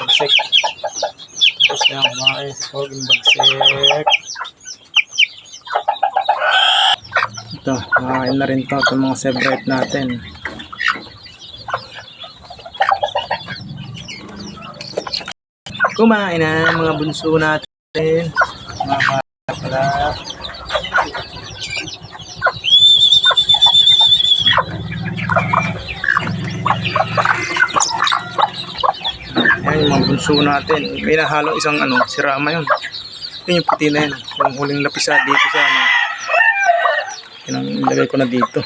bagsik. Tapos na kumain si Poging bagsik. Ito, kumain na rin to itong mga separate natin. Kumain na mga bunso natin. Mga pala. Ayan yung mga bunso natin. May nahalo isang sirama yun. Yun yung puti na yun. Yung huling lapisa dito sa yun ang ilagay ko na dito.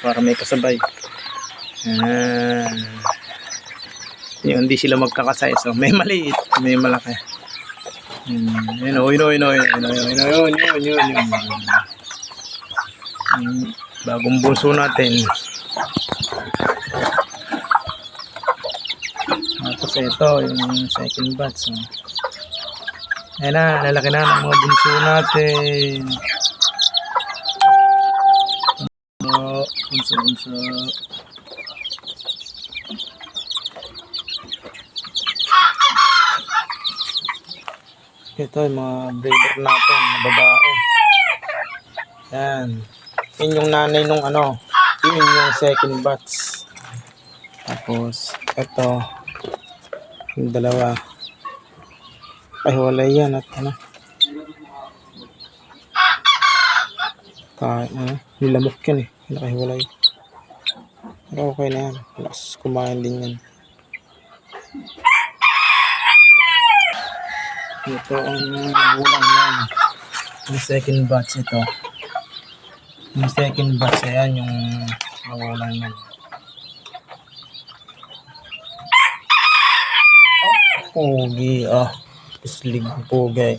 Para may kasabay. Yun, hindi sila magkakasay. So may maliit, may malaki. Yun. Bagong bunso natin. Tapos ito, yung second batch. So, ayan na, lalaki na ng mga bunso natin. Bunso. Ito yung mga breeder natin, babae. Yan. Yun yung nanay nung yun yung second batch. Tapos, ito. Yung dalawa. Ay, wala yan at nilamok yan nakahiwalay. Pero okay na yan. Plus, kumain din yan. Ito ang ulang yan. Yung second batch ito. Yung second batch yan yung ulang yan. Pogi. Islig pogi.